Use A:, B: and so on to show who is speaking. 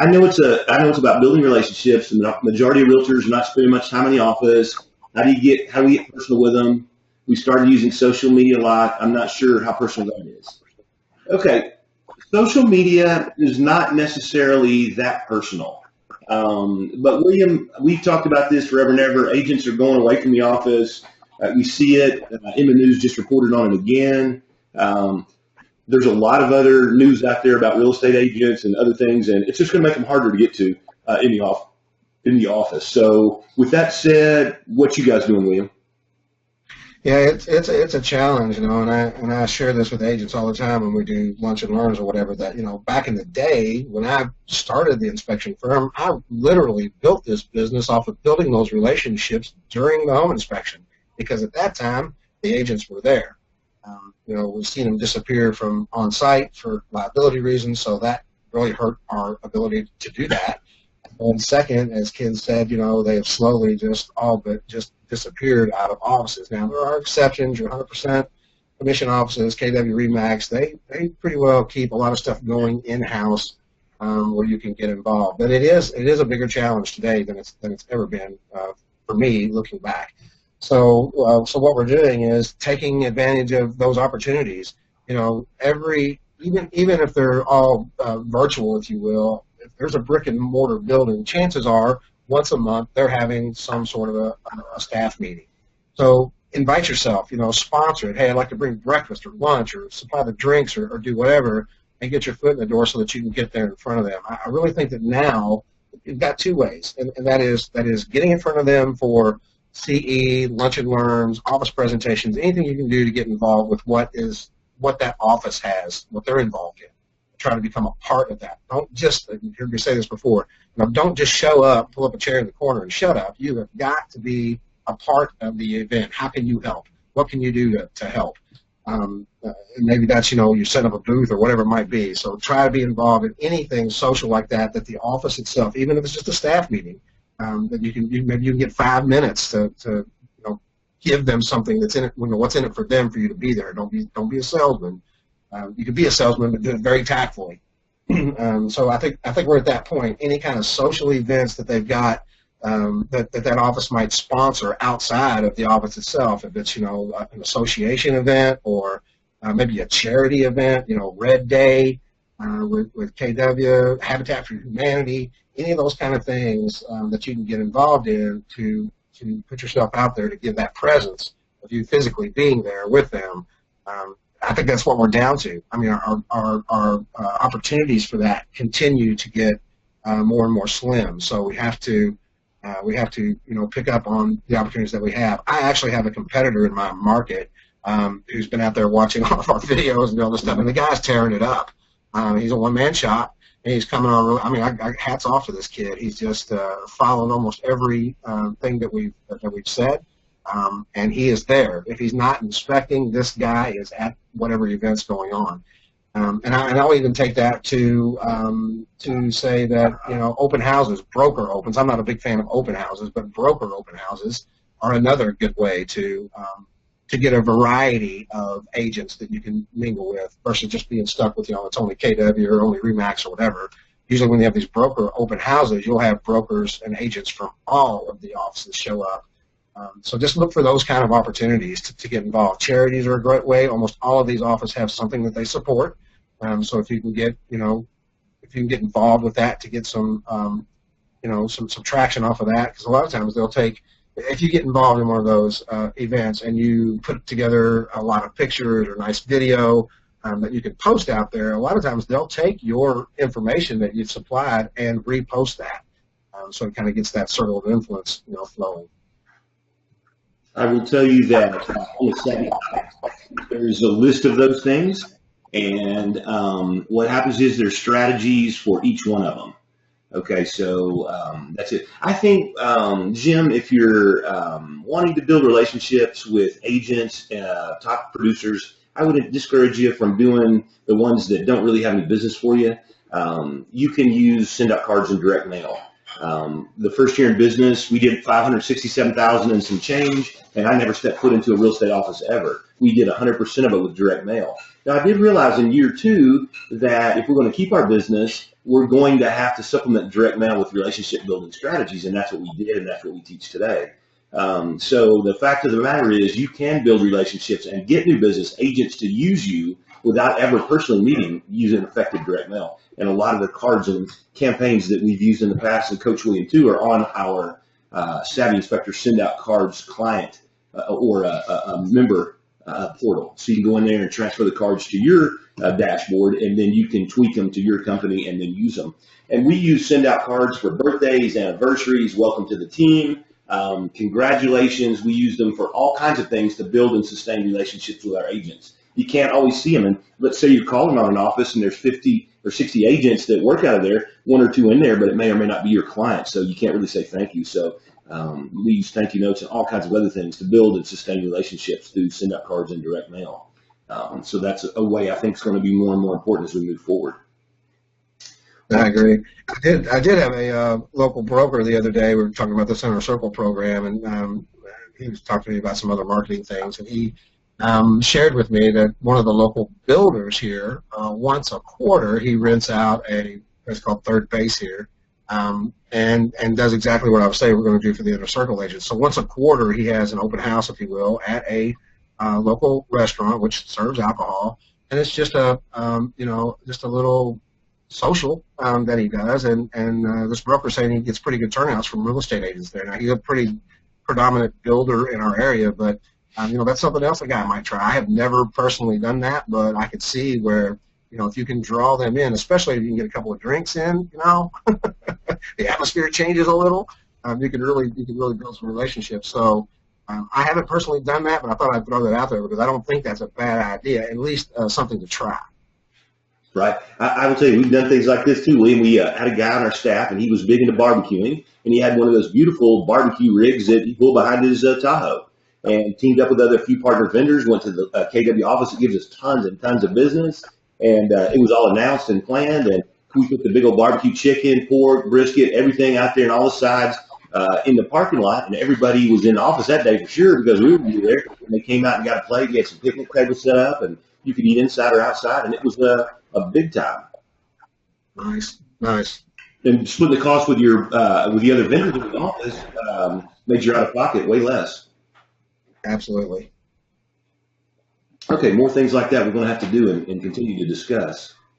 A: I know it's about building relationships, and the majority of realtors are not spending much time in the office. How do we get personal with them? We started using social media a lot. I'm not sure how personal that is. Okay, social media is not necessarily that personal. But William, we've talked about this forever and ever. Agents are going away from the office. We see it. Emma News just reported on it again. Um, there's a lot of other news out there about real estate agents and other things, and it's just going to make them harder to get to in the office. So, with that said, what you guys doing, William?
B: Yeah, it's a challenge, and I share this with agents all the time when we do lunch and learns or whatever. That back in the day when I started the inspection firm, I literally built this business off of building those relationships during the home inspection, because at that time the agents were there. We've seen them disappear from on site for liability reasons, so that really hurt our ability to do that. And second, as Ken said, they have slowly just all but just disappeared out of offices. Now, there are exceptions. Your 100% commission offices, KW Remax, they pretty well keep a lot of stuff going in-house where you can get involved. But it is a bigger challenge today than it's ever been for me looking back. So what we're doing is taking advantage of those opportunities. Even if they're all virtual, if you will, if there's a brick and mortar building, chances are once a month they're having some sort of a staff meeting. So invite yourself, sponsor it. Hey, I'd like to bring breakfast or lunch or supply the drinks or do whatever, and get your foot in the door so that you can get there in front of them. I really think that now you've got two ways, and that is getting in front of them for CE, lunch and learns, office presentations, anything you can do to get involved with what that office has, what they're involved in. Try to become a part of that. Don't just, you heard me say this before, don't just show up, pull up a chair in the corner and shut up. You have got to be a part of the event. How can you help? What can you do to help? And maybe that's, you set up a booth or whatever it might be. So try to be involved in anything social like that the office itself, even if it's just a staff meeting, that maybe you can get 5 minutes to give them something that's in it, what's in it for them for you to be there. Don't be a salesman. You can be a salesman, but do it very tactfully. So I think we're at that point. Any kind of social events that they've got that office might sponsor outside of the office itself, if it's an association event or maybe a charity event, Red Day with KW, Habitat for Humanity, any of those kind of things that you can get involved in to put yourself out there to give that presence of you physically being there with them. I think that's what we're down to. I mean, our opportunities for that continue to get more and more slim. So we have to pick up on the opportunities that we have. I actually have a competitor in my market who's been out there watching all of our videos and all this stuff, and the guy's tearing it up. He's a one-man shop, and he's coming on. I mean, I hats off to this kid. He's just following almost every thing that we've said. And he is there. If he's not inspecting, this guy is at whatever event's going on. And I'll even take that to say that open houses, broker opens. I'm not a big fan of open houses, but broker open houses are another good way to get a variety of agents that you can mingle with versus just being stuck with it's only KW or only Remax or whatever. Usually when you have these broker open houses, you'll have brokers and agents from all of the offices show up. So just look for those kind of opportunities to get involved. Charities are a great way. Almost all of these offices have something that they support. So if you can get, involved with that to get some traction off of that, because a lot of times if you get involved in one of those events and you put together a lot of pictures or nice video that you can post out there, a lot of times they'll take your information that you've supplied and repost that. So it kind of gets that circle of influence, flowing.
A: I will tell you that on the second, there's a list of those things, and what happens is there's strategies for each one of them. Okay, so that's it. I think, Jim, if you're wanting to build relationships with agents, top producers, I would discourage you from doing the ones that don't really have any business for you. You can send out cards in direct mail. The first year in business, we did $567,000 and some change, and I never stepped foot into a real estate office ever. We did 100% of it with direct mail. Now, I did realize in year 2 that if we're going to keep our business, we're going to have to supplement direct mail with relationship building strategies, and that's what we did, and that's what we teach today. So the fact of the matter is you can build relationships and get new business agents to use you without ever personally meeting using effective direct mail. And a lot of the cards and campaigns that we've used in the past, and Coach William too, are on our Savvy Inspector Send Out Cards client or a member portal. So you can go in there and transfer the cards to your dashboard, and then you can tweak them to your company and then use them. And we use Send Out cards for birthdays, anniversaries, welcome to the team, congratulations. We use them for all kinds of things to build and sustain relationships with our agents. You can't always see them. And let's say you're calling on an office and there's 50 or 60 agents that work out of there, one or two in there, but it may or may not be your client. So you can't really say thank you. So we use thank you notes and all kinds of other things to build and sustain relationships through Send Out cards and direct mail. So that's a way I think is going to be more and more important as we move forward.
B: I agree. I did have a local broker the other day. We were talking about the Center Circle program, and he was talking to me about some other marketing things, and he shared with me that one of the local builders here, once a quarter, he rents out it's called Third Base here, and does exactly what I was saying we're going to do for the Inner Circle agents. So once a quarter, he has an open house, if you will, at a local restaurant which serves alcohol, and it's just a just a little social that he does, and this broker saying he gets pretty good turnouts from real estate agents there. Now he's a pretty predominant builder in our area, but that's something else a guy might try. I have never personally done that, but I could see where if you can draw them in, especially if you can get a couple of drinks in, the atmosphere changes a little. You can really build some relationships. So I haven't personally done that, but I thought I'd throw that out there because I don't think that's a bad idea. At least something to try.
A: Right. I will tell you, we've done things like this too, William. We had a guy on our staff, and he was big into barbecuing, and he had one of those beautiful barbecue rigs that he pulled behind his Tahoe, and teamed up with other few partner vendors, went to the KW office. It gives us tons and tons of business, and it was all announced and planned, and we put the big old barbecue chicken, pork, brisket, everything out there, and all the sides in the parking lot, and everybody was in the office that day for sure because we were there, and they came out and got a plate. We had some picnic tables set up, and you could eat inside or outside, and it was a big time.
B: Nice.
A: And splitting the cost with your with the other vendors in the office made your out of pocket way less.
B: Absolutely.
A: Okay, more things like that we're going to have to do and continue to discuss.